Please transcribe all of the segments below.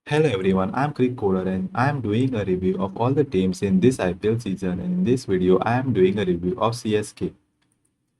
Hello everyone, I'm Crick Coder and I am doing a review of all the teams in this IPL season, and in this video I am doing a review of CSK.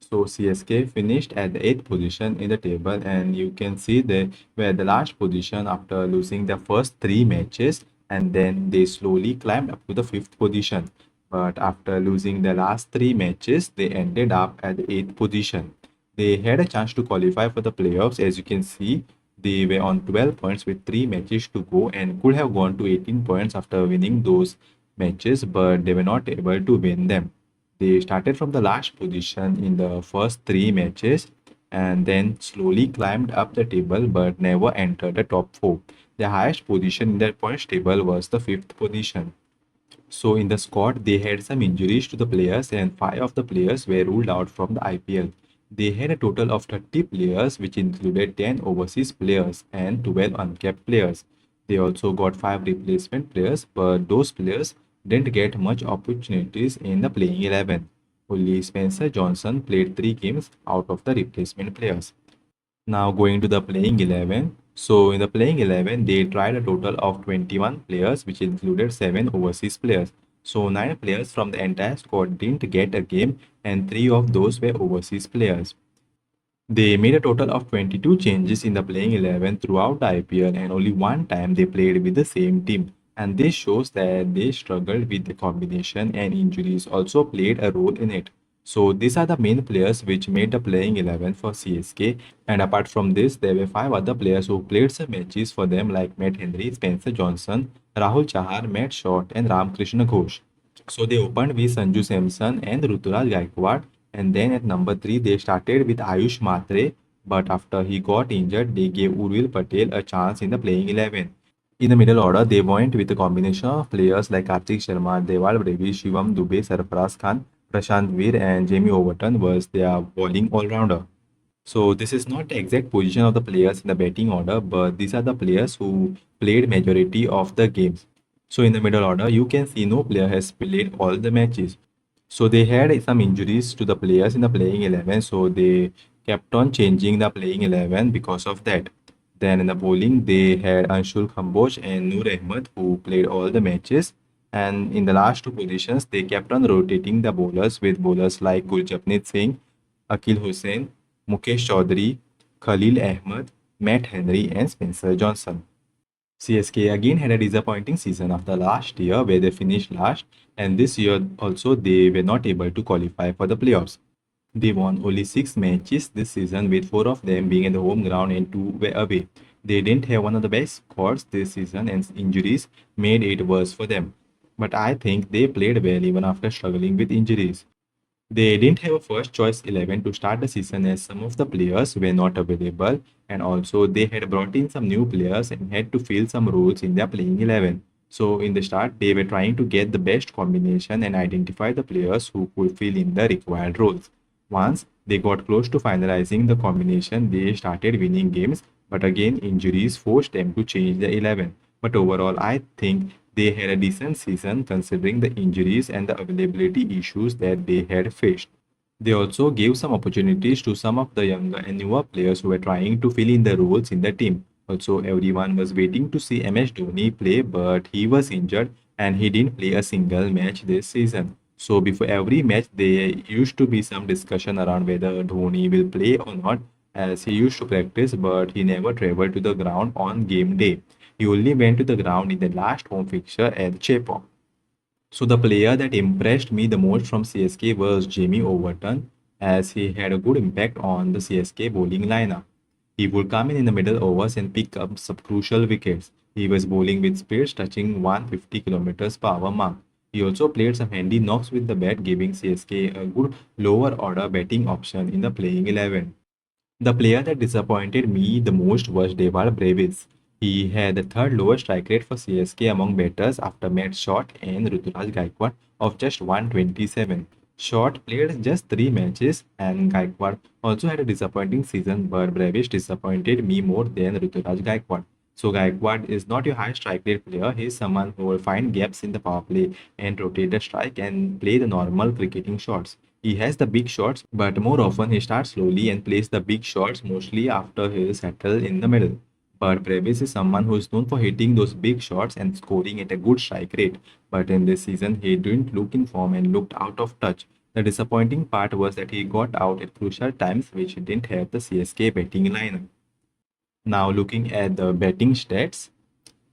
So CSK finished at the 8th position in the table, and you can see they were the last position after losing their first 3 matches, and then they slowly climbed up to the 5th position. But after losing the last 3 matches, they ended up at the 8th position. They had a chance to qualify for the playoffs. As you can see, they were on 12 points with 3 matches to go and could have gone to 18 points after winning those matches, but they were not able to win them. They started from the last position in the first 3 matches and then slowly climbed up the table but never entered the top 4. The highest position in the points table was the 5th position. So in the squad, they had some injuries to the players, and 5 of the players were ruled out from the IPL. They had a total of 30 players, which included 10 overseas players and 12 uncapped players. They also got 5 replacement players, but those players didn't get much opportunities in the playing 11. Only Spencer Johnson played 3 games out of the replacement players. Now going to the playing 11. So in the playing 11, they tried a total of 21 players, which included 7 overseas players. So 9 players from the entire squad didn't get a game, and 3 of those were overseas players. They made a total of 22 changes in the playing 11 throughout the IPL, and only one time they played with the same team. And this shows that they struggled with the combination, and injuries also played a role in it. So these are the main players which made the playing 11 for CSK. And apart from this, there were 5 other players who played some matches for them, like Matt Henry, Spencer Johnson, Rahul Chahar, Matt Short, and Ramkrishna Ghosh. So they opened with Sanju Samson and Ruturaj Gaikwad, and then at number 3 they started with Ayush Matre, but after he got injured, they gave Urvil Patel a chance in the playing 11. In the middle order, they went with a combination of players like Kartik Sharma, Deval Brevi, Shivam Dubey, Sarfaraz Khan, Prashant Veer, and Jamie Overton was their bowling all-rounder. So this is not the exact position of the players in the batting order, but these are the players who played majority of the games. So in the middle order, you can see no player has played all the matches. So they had some injuries to the players in the playing 11, so they kept on changing the playing 11 because of that. Then in the bowling, they had Anshul Kamboj and Noor Ahmed who played all the matches. And in the last 2 positions, they kept on rotating the bowlers with bowlers like Guljapneet Singh, Akil Hussain, Mukesh Chaudhary, Khalil Ahmed, Matt Henry, and Spencer Johnson. CSK again had a disappointing season after last year where they finished last, and this year also they were not able to qualify for the playoffs. They won only 6 matches this season, with 4 of them being at the home ground and 2 were away. They didn't have one of the best squads this season, and injuries made it worse for them. But I think they played well even after struggling with injuries. They didn't have a first choice 11 to start the season as some of the players were not available, and also they had brought in some new players and had to fill some roles in their playing 11. So in the start, they were trying to get the best combination and identify the players who could fill in the required roles. Once they got close to finalizing the combination, they started winning games, but again injuries forced them to change the 11. But overall, I think they had a decent season considering the injuries and the availability issues that they had faced. They also gave some opportunities to some of the younger and newer players who were trying to fill in the roles in the team. Also, everyone was waiting to see MS Dhoni play, but he was injured and he didn't play a single match this season. So, before every match, there used to be some discussion around whether Dhoni will play or not, as he used to practice, but he never traveled to the ground on game day. He only went to the ground in the last home fixture at Chepauk. So the player that impressed me the most from CSK was Jamie Overton, as he had a good impact on the CSK bowling lineup. He would come in the middle overs and pick up some crucial wickets. He was bowling with speeds touching 150 kilometers per hour mark. He also played some handy knocks with the bat, giving CSK a good lower order batting option in the playing 11. The player that disappointed me the most was Deval Brevis. He had the third lowest strike rate for CSK among batters after Matt Short and Ruturaj Gaikwad of just 127. Short played just 3 matches, and Gaikwad also had a disappointing season, but Brevis disappointed me more than Ruturaj Gaikwad. So Gaikwad is not your high strike rate player. He is someone who will find gaps in the power play and rotate the strike and play the normal cricketing shots. He has the big shots, but more often he starts slowly and plays the big shots mostly after he is settled in the middle. But Previs is someone who is known for hitting those big shots and scoring at a good strike rate. But in this season, he didn't look in form and looked out of touch. The disappointing part was that he got out at crucial times, which didn't help the CSK batting lineup. Now, looking at the batting stats,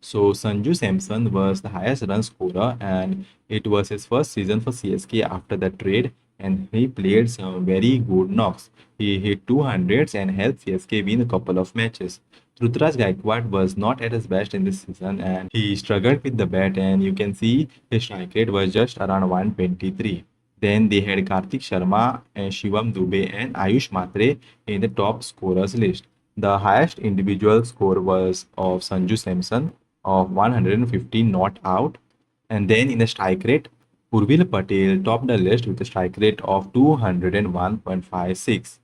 so Sanju Samson was the highest run scorer, and it was his first season for CSK after the trade, and he played some very good knocks. He hit 200s and helped CSK win a couple of matches. Rutraj Gaikwad was not at his best in this season, and he struggled with the bat, and you can see his strike rate was just around 123. Then they had Karthik Sharma and Shivam Dubey and Ayush Matre in the top scorers list. The highest individual score was of Sanju Samson of 115 not out. And then in the strike rate, Urvil Patel topped the list with a strike rate of 201.56.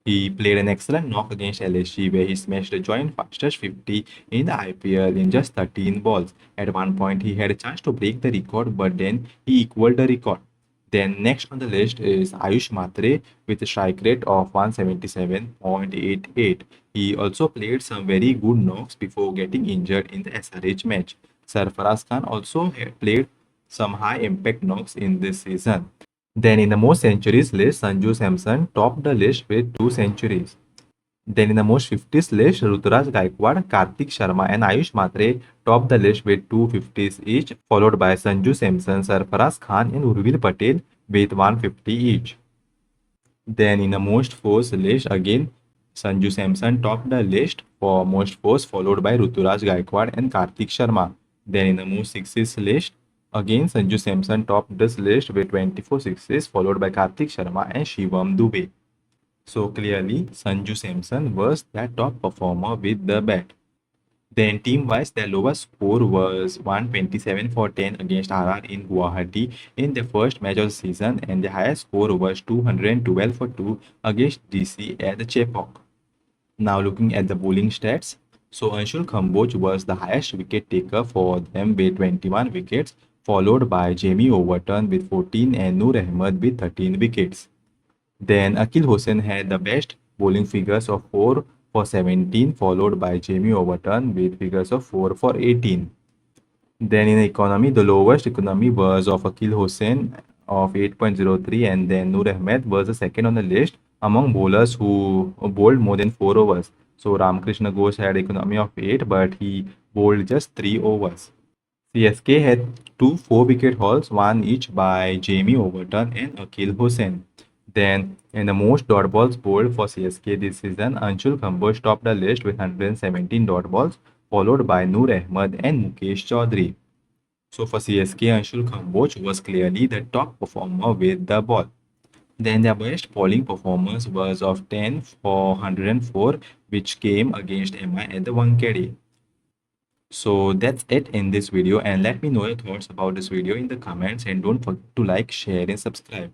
He played an excellent knock against LSG where he smashed the joint fastest 50 in the IPL in just 13 balls. At one point, he had a chance to break the record, but then he equaled the record. Then next on the list is Ayush Matre with a strike rate of 177.88. He also played some very good knocks before getting injured in the SRH match. Sarfaraz Khan also had played some high impact knocks in this season. Then in the most centuries list, Sanju Samson topped the list with 2 centuries. Then in the most 50s list, Ruturaj Gaikwad, Karthik Sharma and Ayush Matre topped the list with 250s each, followed by Sanju Samson, Sarfaraz Khan and Urvil Patel with 150 each. Then in the most force list, again, Sanju Samson topped the list for most force, followed by Ruturaj Gaikwad and Karthik Sharma. Then in the most sixes list, again Sanju Samson topped this list with 24 sixes, followed by Karthik Sharma and Shivam Dubey. So clearly, Sanju Samson was the top performer with the bat. Then team-wise, their lowest score was 127 for 10 against RR in Guwahati in the first match of the season, and the highest score was 212 for 2 against DC at the Chepauk. Now looking at the bowling stats, so Anshul Kamboj was the highest wicket taker for them with 21 wickets, followed by Jamie Overton with 14 and Noor Ahmed with 13 wickets. Then Akil Hossain had the best bowling figures of 4 for 17, followed by Jamie Overton with figures of 4 for 18. Then in economy, the lowest economy was of Akil Hossain of 8.03, and then Noor Ahmed was the second on the list among bowlers who bowled more than 4 overs. So Ramakrishna Ghosh had economy of 8, but he bowled just 3 overs. CSK had two 4-wicket hauls, one each by Jamie Overton and Akil Hossain. Then, in the most dot balls bowled for CSK this season, Anshul Kamboj topped the list with 117 dot balls, followed by Noor Ahmed and Mukesh Chaudhary. So for CSK, Anshul Kamboj was clearly the top performer with the ball. Then their best bowling performance was of 10 for 104, which came against MI at the Wankhede. So that's it in this video, and let me know your thoughts about this video in the comments, and don't forget to like, share and subscribe.